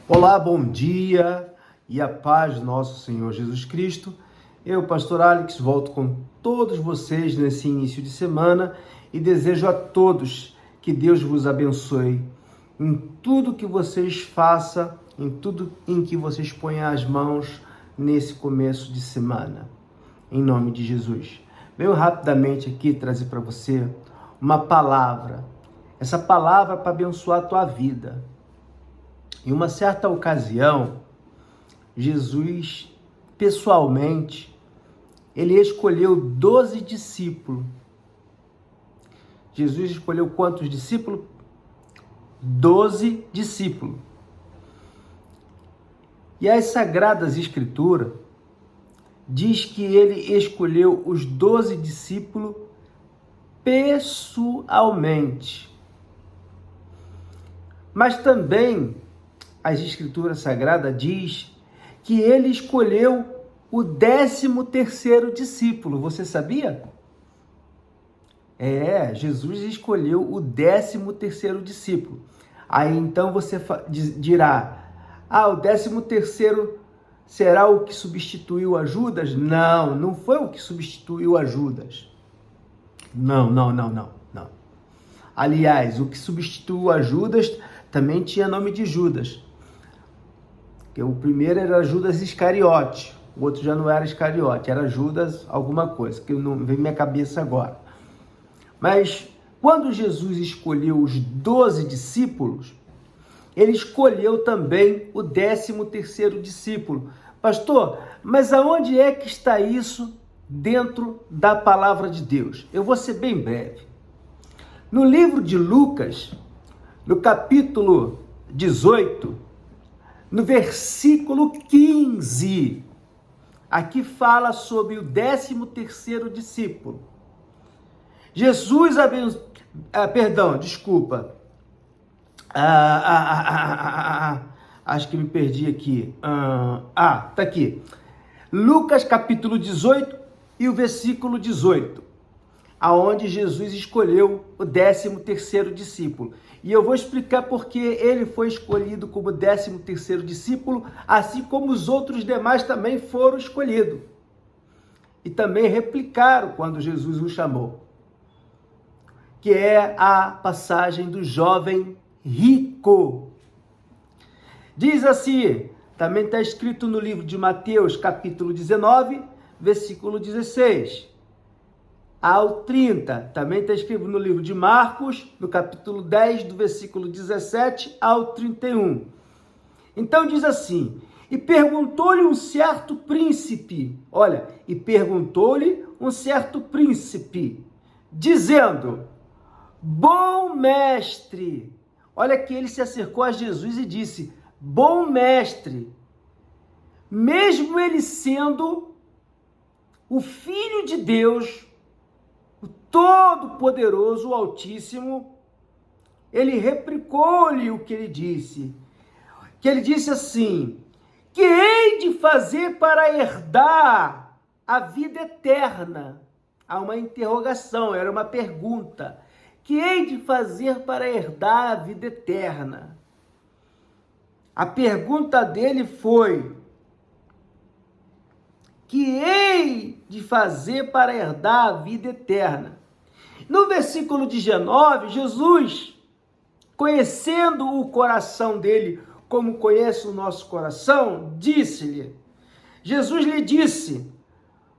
Olá, bom dia e a paz do nosso Senhor Jesus Cristo. Eu, Pastor Alex, volto com todos vocês nesse início de semana e desejo a todos que Deus vos abençoe em tudo que vocês façam, em tudo em que vocês ponham as mãos nesse começo de semana. Em nome de Jesus. Venho rapidamente aqui trazer para você uma palavra. Essa palavra para abençoar a tua vida. Em uma certa ocasião, Jesus, pessoalmente, ele escolheu 12 discípulos. Jesus escolheu quantos discípulos? 12 discípulos. E as Sagradas Escrituras diz que ele escolheu os 12 discípulos pessoalmente. Mas também as Escrituras Sagradas diz que ele escolheu o 13º discípulo. Você sabia? Jesus escolheu o 13º discípulo. Aí então você dirá, o 13º será o que substituiu a Judas? Não, não foi o que substituiu a Judas. Não. Aliás, o que substituiu a Judas também tinha nome de Judas. O primeiro era Judas Iscariote, o outro já não era Iscariote, era Judas alguma coisa, que não vem na minha cabeça agora. Mas quando Jesus escolheu os 12 discípulos, ele escolheu também o 13º discípulo. Pastor, mas aonde é que está isso dentro da palavra de Deus? Eu vou ser bem breve. No livro de Lucas, no capítulo 18, no versículo 15, aqui fala sobre o 13º discípulo. Jesus acho que me perdi aqui. Tá aqui. Lucas capítulo 18 e o versículo 18, aonde Jesus escolheu o 13º discípulo. E eu vou explicar porque ele foi escolhido como 13º discípulo, assim como os outros demais também foram escolhidos. E também replicaram quando Jesus o chamou. Que é a passagem do jovem rico. Diz assim, também está escrito no livro de Mateus, capítulo 19, versículo 16. Ao 30, também está escrito no livro de Marcos, no capítulo 10, do versículo 17 ao 31. Então diz assim, e perguntou-lhe um certo príncipe, dizendo, bom mestre, olha que ele se acercou a Jesus e disse, bom mestre, mesmo ele sendo o Filho de Deus, o Todo-Poderoso, o Altíssimo, ele replicou-lhe o que ele disse. Que ele disse assim, que hei de fazer para herdar a vida eterna? Há uma interrogação, era uma pergunta. Que hei de fazer para herdar a vida eterna? A pergunta dele foi, que hei de fazer para herdar a vida eterna? No versículo 19, Jesus, conhecendo o coração dele, como conhece o nosso coração, disse-lhe, Jesus lhe disse,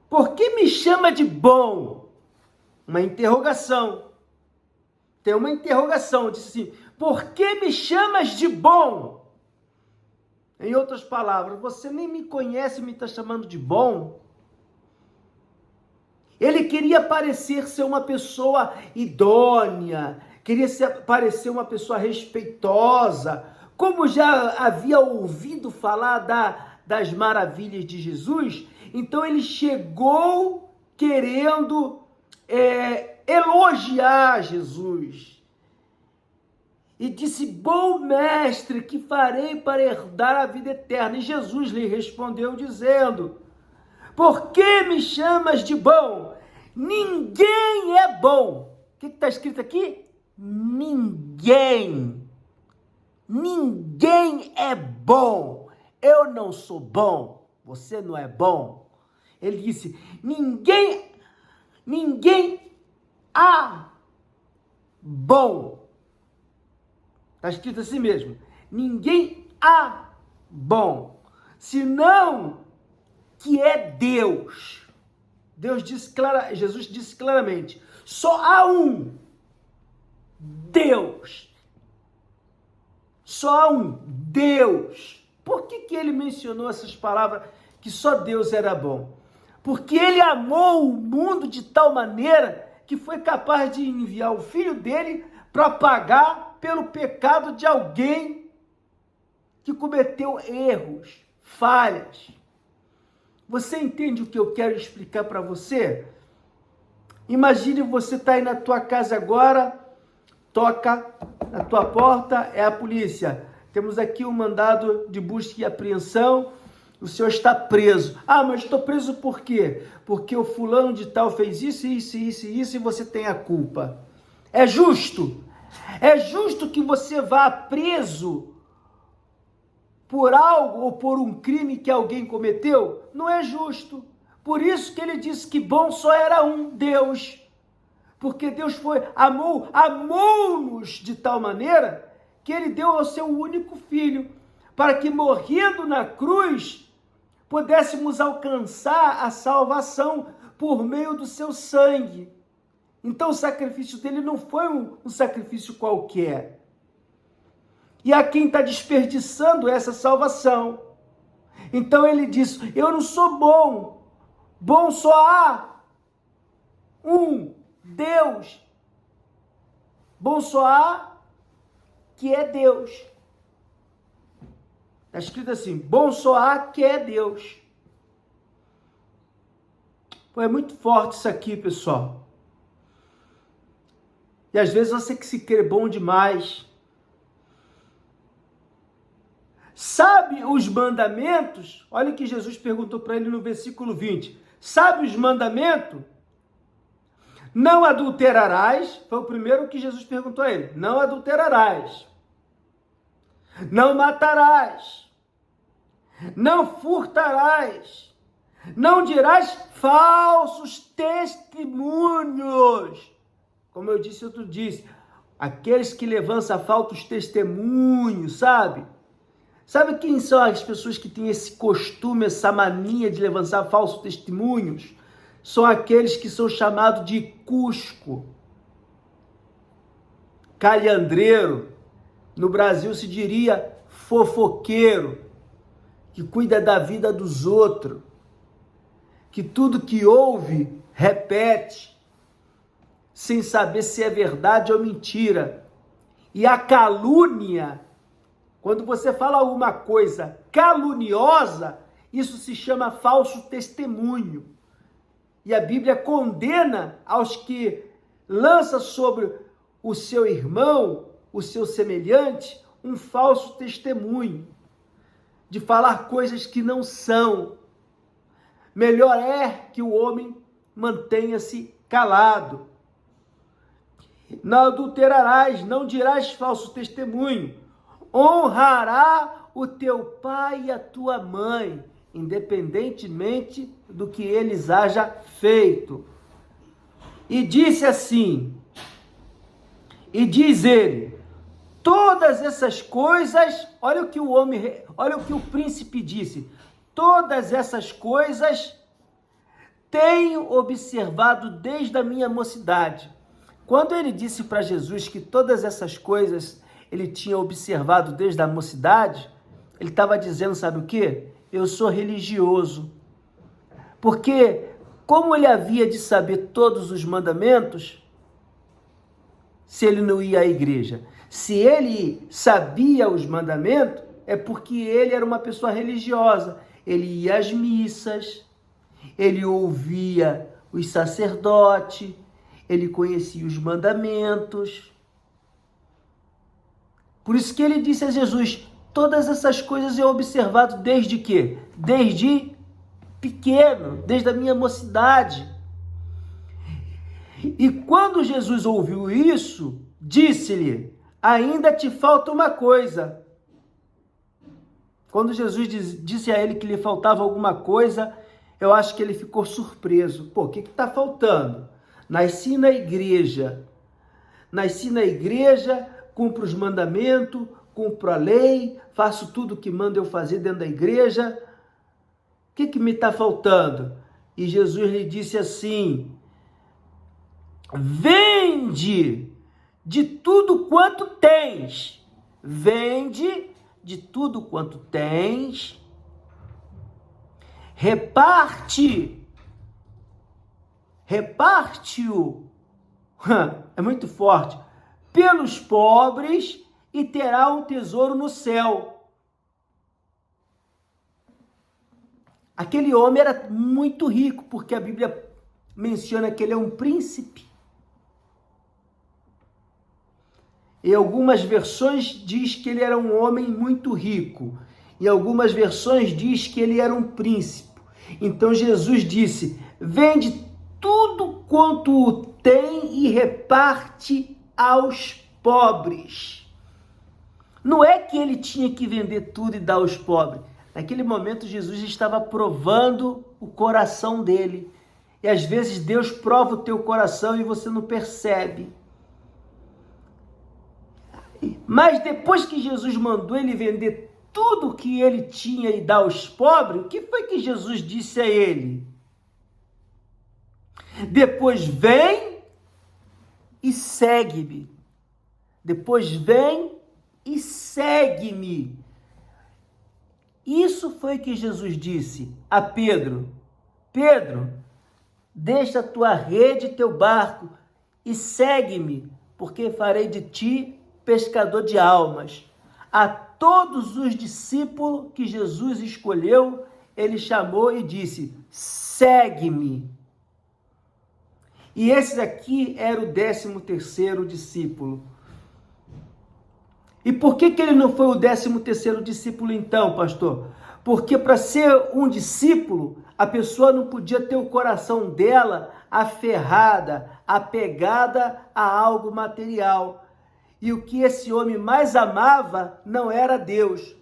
por que me chama de bom? Uma interrogação. Tem uma interrogação, disse assim, por que me chamas de bom? Em outras palavras, você nem me conhece e me está chamando de bom? Ele queria parecer ser uma pessoa idônea, queria parecer uma pessoa respeitosa, como já havia ouvido falar das maravilhas de Jesus, então ele chegou querendo elogiar Jesus. E disse, bom mestre, que farei para herdar a vida eterna? E Jesus lhe respondeu dizendo, por que me chamas de bom? Ninguém é bom. O que está escrito aqui? Ninguém ninguém é bom. Eu não sou bom, você não é bom. Ele disse, ninguém há bom. Está escrito assim mesmo, ninguém há bom, senão que é Deus. Jesus disse claramente, só há um Deus. Só há um Deus. Por que ele mencionou essas palavras que só Deus era bom? Porque ele amou o mundo de tal maneira que foi capaz de enviar o filho dele para pagar pelo pecado de alguém que cometeu erros, falhas. Você entende o que eu quero explicar para você? Imagine você tá aí na tua casa agora, toca na tua porta, é a polícia. Temos aqui um mandado de busca e apreensão, o senhor está preso. Ah, mas estou preso por quê? Porque o fulano de tal fez isso e você tem a culpa. É justo? É justo que você vá preso por algo ou por um crime que alguém cometeu? Não é justo. Por isso que ele disse que bom só era um, Deus. Porque Deus amou-nos de tal maneira que ele deu ao seu único filho, para que morrendo na cruz, pudéssemos alcançar a salvação por meio do seu sangue. Então o sacrifício dele não foi um sacrifício qualquer. E há quem está desperdiçando essa salvação. Então ele diz, eu não sou bom, bom só há um Deus. Bom só há que é Deus. Está escrito assim, bom só há que é Deus. Pô, é muito forte isso aqui, pessoal. E às vezes você que se crê bom demais. Sabe os mandamentos? Olha o que Jesus perguntou para ele no versículo 20. Sabe os mandamentos? Não adulterarás. Foi o primeiro que Jesus perguntou a ele. Não adulterarás. Não matarás. Não furtarás. Não dirás falsos testemunhos. Como eu disse outro dia, aqueles que levantam falsos testemunhos, sabe? Sabe quem são as pessoas que têm esse costume, essa mania de levantar falsos testemunhos? São aqueles que são chamados de cusco, calhandreiro. No Brasil se diria fofoqueiro, que cuida da vida dos outros, que tudo que ouve, repete, sem saber se é verdade ou mentira. E a calúnia, quando você fala alguma coisa caluniosa, isso se chama falso testemunho. E a Bíblia condena aos que lançam sobre o seu irmão, o seu semelhante, um falso testemunho, de falar coisas que não são. Melhor é que o homem mantenha-se calado. Não adulterarás, não dirás falso testemunho. Honrará o teu pai e a tua mãe, independentemente do que eles haja feito. E disse assim, e diz ele, todas essas coisas, olha o que o príncipe disse, todas essas coisas tenho observado desde a minha mocidade. Quando ele disse para Jesus que todas essas coisas ele tinha observado desde a mocidade, ele estava dizendo, sabe o quê? Eu sou religioso. Porque como ele havia de saber todos os mandamentos, se ele não ia à igreja? Se ele sabia os mandamentos, é porque ele era uma pessoa religiosa. Ele ia às missas, ele ouvia os sacerdotes, ele conhecia os mandamentos. Por isso que ele disse a Jesus, todas essas coisas eu observado desde quê? Desde pequeno, desde a minha mocidade. E quando Jesus ouviu isso, disse-lhe, ainda te falta uma coisa. Quando Jesus disse a ele que lhe faltava alguma coisa, eu acho que ele ficou surpreso. Pô, o que está faltando? Nasci na igreja, cumpro os mandamentos, cumpro a lei, faço tudo o que manda eu fazer dentro da igreja. O que me está faltando? E Jesus lhe disse assim: vende de tudo quanto tens. Vende de tudo quanto tens. Reparte-o. É muito forte. Pelos pobres e terá um tesouro no céu. Aquele homem era muito rico, porque a Bíblia menciona que ele é um príncipe. Em algumas versões diz que ele era um homem muito rico. Em algumas versões diz que ele era um príncipe. Então Jesus disse: vende tudo quanto tem e reparte aos pobres. Não é que ele tinha que vender tudo e dar aos pobres. Naquele momento Jesus estava provando o coração dele. E às vezes Deus prova o teu coração e você não percebe. Mas depois que Jesus mandou ele vender tudo que ele tinha e dar aos pobres, o que foi que Jesus disse a ele? Depois vem e segue-me. Depois vem e segue-me. Isso foi que Jesus disse a Pedro: Pedro, deixa a tua rede e teu barco e segue-me, porque farei de ti pescador de almas. A todos os discípulos que Jesus escolheu, ele chamou e disse: segue-me. E esse aqui era o 13º discípulo. E por que ele não foi o 13º discípulo então, pastor? Porque para ser um discípulo, a pessoa não podia ter o coração dela aferrada, apegada a algo material. E o que esse homem mais amava não era Deus.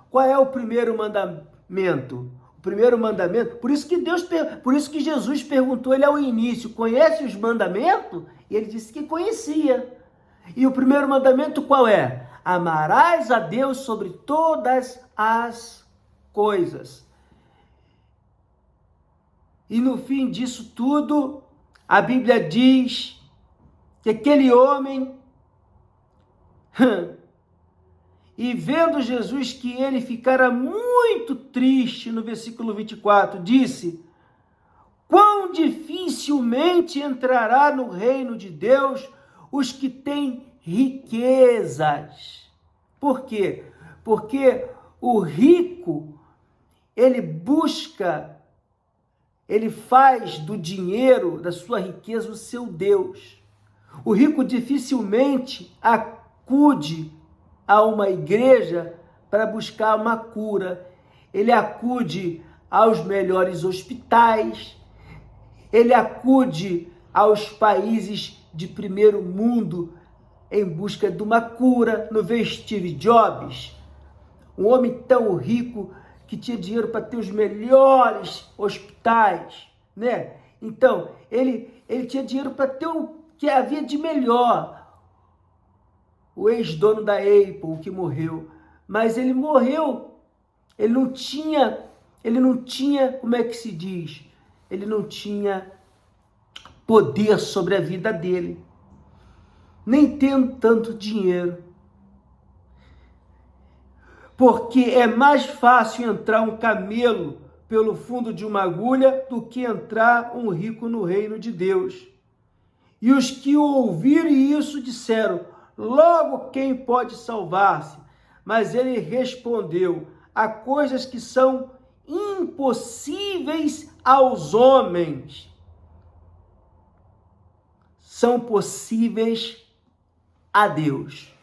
Qual é o primeiro mandamento? O primeiro mandamento, por isso que Jesus perguntou ele ao início: conhece os mandamentos? E ele disse que conhecia. E o primeiro mandamento qual é? Amarás a Deus sobre todas as coisas. E no fim disso tudo, a Bíblia diz que aquele homem, e vendo Jesus que ele ficara muito triste, no versículo 24, disse: quão dificilmente entrará no reino de Deus os que têm riquezas. Por quê? Porque o rico, ele busca, ele faz do dinheiro, da sua riqueza, o seu Deus. O rico dificilmente acude a uma igreja para buscar uma cura. Ele acude aos melhores hospitais, ele acude aos países de primeiro mundo em busca de uma cura. Não vê Steve Jobs? Um homem tão rico que tinha dinheiro para ter os melhores hospitais, né? Então, ele tinha dinheiro para ter o que havia de melhor. O ex-dono da Apple, que morreu, mas ele morreu, ele não tinha, como é que se diz? Ele não tinha poder sobre a vida dele, nem tendo tanto dinheiro. Porque é mais fácil entrar um camelo pelo fundo de uma agulha do que entrar um rico no reino de Deus. E os que ouviram isso disseram: logo quem pode salvar-se? Mas ele respondeu: há coisas que são impossíveis aos homens, são possíveis a Deus.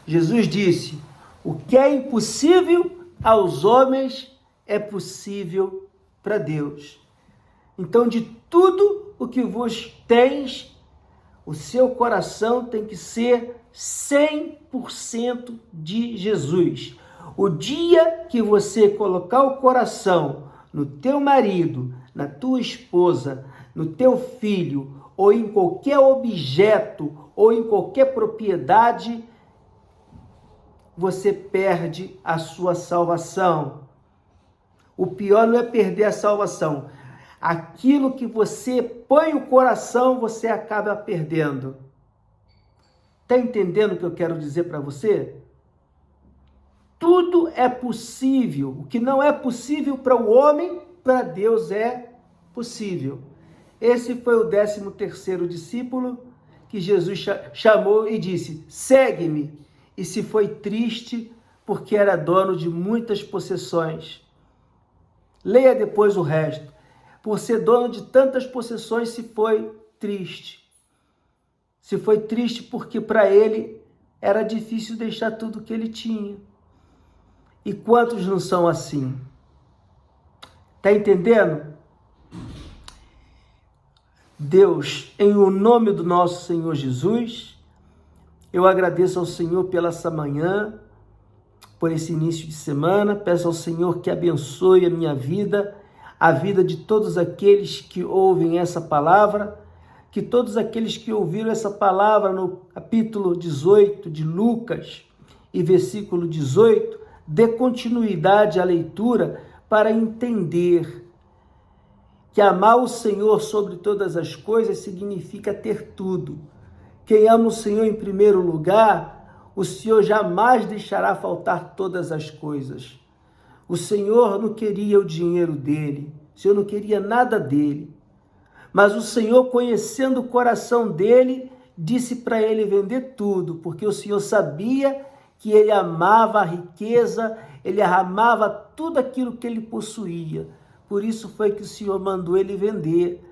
Jesus disse: o que é impossível aos homens é possível para Deus. Então, de tudo o que vos tens, o seu coração tem que ser 100% de Jesus. O dia que você colocar o coração no teu marido, na tua esposa, no teu filho, ou em qualquer objeto, ou em qualquer propriedade, você perde a sua salvação. O pior não é perder a salvação. Aquilo que você põe o coração, você acaba perdendo. Está entendendo o que eu quero dizer para você? Tudo é possível. O que não é possível para o homem, para Deus é possível. Esse foi o 13º discípulo que Jesus chamou e disse: segue-me. E se foi triste porque era dono de muitas possessões. Leia depois o resto. Por ser dono de tantas possessões, se foi triste. Se foi triste porque para ele era difícil deixar tudo que ele tinha. E quantos não são assim? Está entendendo? Deus, em o nome do nosso Senhor Jesus, eu agradeço ao Senhor pela essa manhã, por esse início de semana. Peço ao Senhor que abençoe a minha vida, a vida de todos aqueles que ouvem essa palavra, que todos aqueles que ouviram essa palavra no capítulo 18 de Lucas e versículo 18, dê continuidade à leitura para entender que amar o Senhor sobre todas as coisas significa ter tudo. Quem ama o Senhor em primeiro lugar, o Senhor jamais deixará faltar todas as coisas. O Senhor não queria o dinheiro dele, o Senhor não queria nada dele. Mas o Senhor, conhecendo o coração dele, disse para ele vender tudo, porque o Senhor sabia que ele amava a riqueza, ele amava tudo aquilo que ele possuía. Por isso foi que o Senhor mandou ele vender,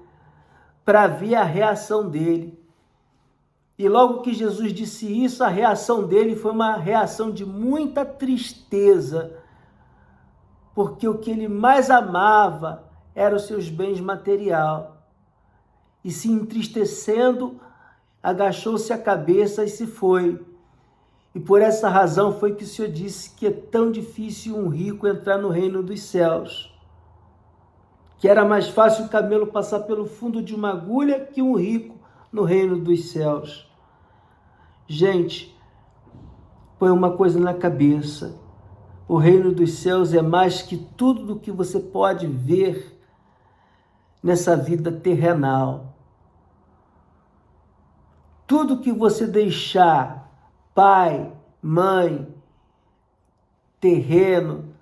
para ver a reação dele. E logo que Jesus disse isso, a reação dele foi uma reação de muita tristeza, porque o que ele mais amava eram os seus bens materiais. E se entristecendo, agachou-se a cabeça e se foi. E por essa razão foi que o Senhor disse que é tão difícil um rico entrar no reino dos céus. Que era mais fácil o camelo passar pelo fundo de uma agulha que um rico no reino dos céus. Gente, põe uma coisa na cabeça. O reino dos céus é mais que tudo do que você pode ver nessa vida terrenal. Tudo que você deixar, pai, mãe, terreno,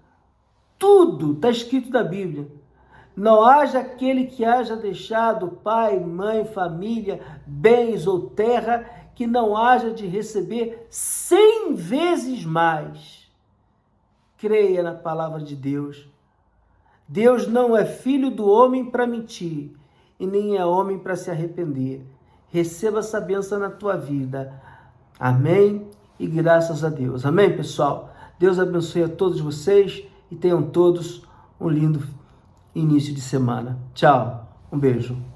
tudo está escrito na Bíblia. Não haja aquele que haja deixado pai, mãe, família, bens ou terra, que não haja de receber 100 vezes mais. Creia na palavra de Deus. Deus não é filho do homem para mentir, e nem é homem para se arrepender. Receba essa bênção na tua vida. Amém? E graças a Deus. Amém, pessoal? Deus abençoe a todos vocês e tenham todos um lindo início de semana. Tchau. Um beijo.